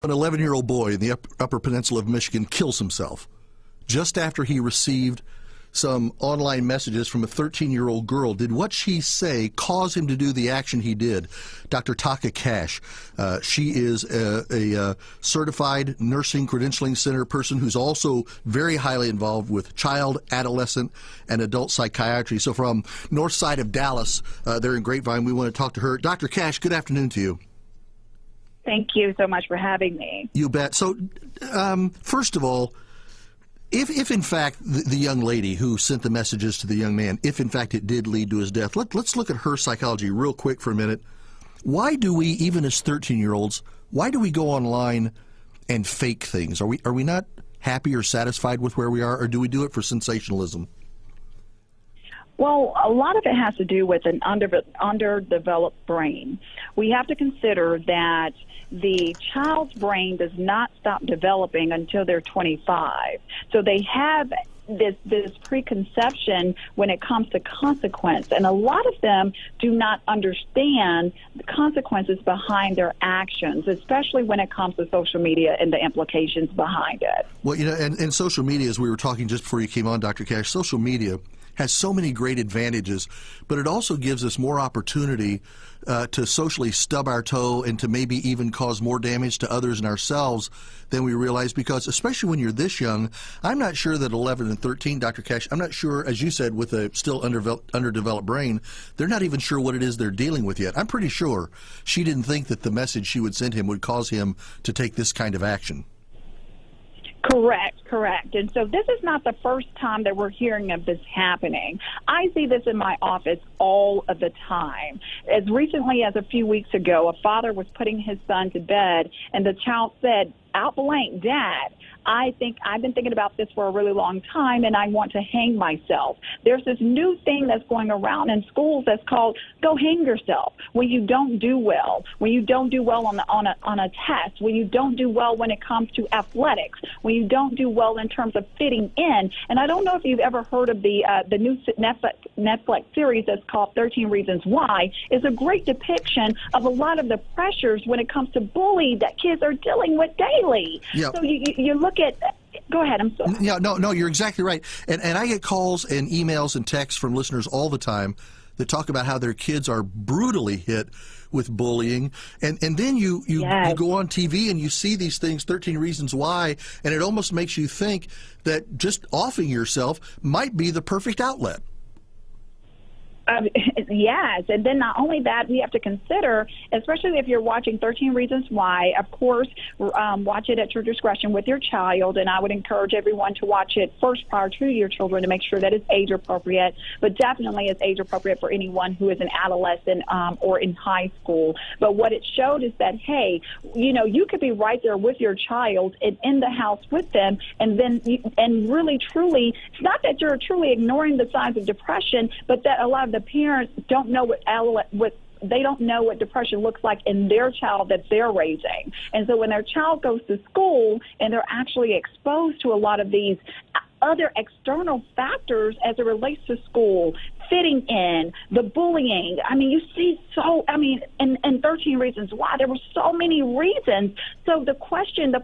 An 11-year-old boy in the Upper Peninsula of Michigan kills himself just after he received some online messages from a 13-year-old girl. Did what she say cause him to do the action he did? Dr. Taaka Cash, she is a certified nursing credentialing center person who's also very highly involved with child, adolescent, and adult psychiatry. So from north side of Dallas, there in Grapevine, we want to talk to her. Dr. Cash, good afternoon to you. Thank you so much for having me. You bet. So, first of all, if in fact the young lady who sent the messages to the young man, if in fact it did lead to his death, let's look at her psychology real quick for a minute. Why do we, even as 13-year-olds, why do we go online and fake things? Are we not happy or satisfied with where we are, or do we do it for sensationalism? Well, a lot of it has to do with an underdeveloped brain. We have to consider that the child's brain does not stop developing until they're 25. So they have this preconception when it comes to consequence, and a lot of them do not understand the consequences behind their actions, especially when it comes to social media and the implications behind it. Well, you know, and social media, as we were talking just before you came on, Dr. Cash, social media has so many great advantages, but it also gives us more opportunity to socially stub our toe and to maybe even cause more damage to others and ourselves than we realize, because especially when you're this young, I'm not sure that 11 and 13, Dr. Cash, I'm not sure, as you said, with a still underdeveloped brain, they're not even sure what it is they're dealing with yet. I'm pretty sure she didn't think that the message she would send him would cause him to take this kind of action. Correct. And so this is not the first time that we're hearing of this happening. I see this in my office all of the time. As recently as a few weeks ago, a father was putting his son to bed, and the child said, out blank, Dad, I think I've been thinking about this for a really long time, and I want to hang myself. There's this new thing that's going around in schools that's called "go hang yourself." When you don't do well, when you don't do well on a test, when you don't do well when it comes to athletics, when you don't do well in terms of fitting in. And I don't know if you've ever heard of the new Netflix series that's called 13 Reasons Why. It's a great depiction of a lot of the pressures when it comes to bullying that kids are dealing with daily. Yep. So you look at. Go ahead, I'm sorry. Yeah, no, you're exactly right. And I get calls and emails and texts from listeners all the time that talk about how their kids are brutally hit with bullying. And then you go on TV and you see these things, 13 Reasons Why, and it almost makes you think that just offing yourself might be the perfect outlet. Yes, and then not only that, we have to consider, especially if you're watching 13 Reasons Why, of course, watch it at your discretion with your child, and I would encourage everyone to watch it first prior to your children to make sure that it's age appropriate, but definitely it's age appropriate for anyone who is an adolescent or in high school. But what it showed is that, hey, you know, you could be right there with your child and in the house with them, and then and really, truly, it's not that you're truly ignoring the signs of depression, but that a lot of the parents don't know they don't know what depression looks like in their child that they're raising. And so when their child goes to school and they're actually exposed to a lot of these other external factors as it relates to school, fitting in, the bullying. I mean, you see in 13 Reasons Why, there were so many reasons. So the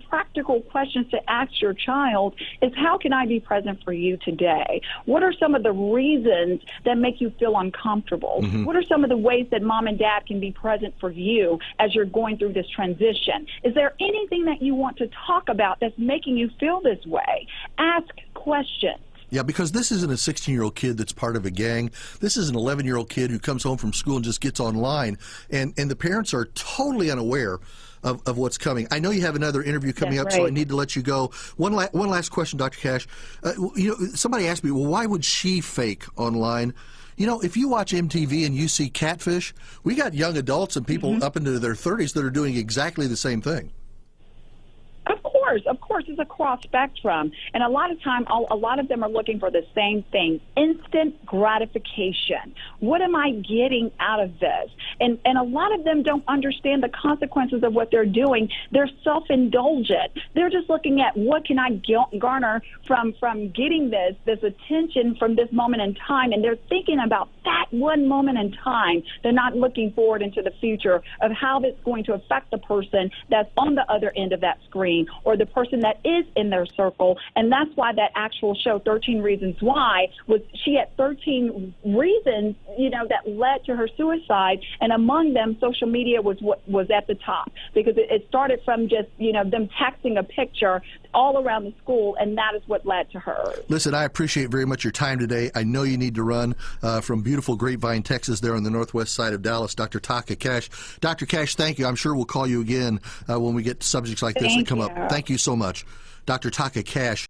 practical questions to ask your child is, how can I be present for you today? What are some of the reasons that make you feel uncomfortable? Mm-hmm. What are some of the ways that mom and dad can be present for you as you're going through this transition? Is there anything that you want to talk about that's making you feel this way? Ask questions. Yeah, because this isn't a 16-year-old kid that's part of a gang. This is an 11-year-old kid who comes home from school and just gets online, and the parents are totally unaware of what's coming. I know you have another interview coming up, so I need to let you go. One last question, Dr. Cash. Somebody asked me, well, why would she fake online? You know, if you watch MTV and you see Catfish, we got young adults and people up into their 30s that are doing exactly the same thing. Of course. Of course, it's a cross spectrum. And a lot of time, a lot of them are looking for the same thing, instant gratification. What am I getting out of this? And a lot of them don't understand the consequences of what they're doing. They're self-indulgent. They're just looking at what can I garner from getting this attention from this moment in time. And they're thinking about that one moment in time. They're not looking forward into the future of how it's going to affect the person that's on the other end of that screen or the person that is in their circle. And that's why that actual show, 13 Reasons Why, she had 13 reasons, that led to her suicide. And among them, social media was what was at the top, because it started from just, them texting a picture all around the school, and that is what led to her. Listen, I appreciate very much your time today. I know you need to run from beautiful Grapevine, Texas, there on the northwest side of Dallas. Dr. Taaka Cash. Dr. Cash, thank you. I'm sure we'll call you again when we get subjects like this that come up. Thank you so much. Dr. Taaka Cash.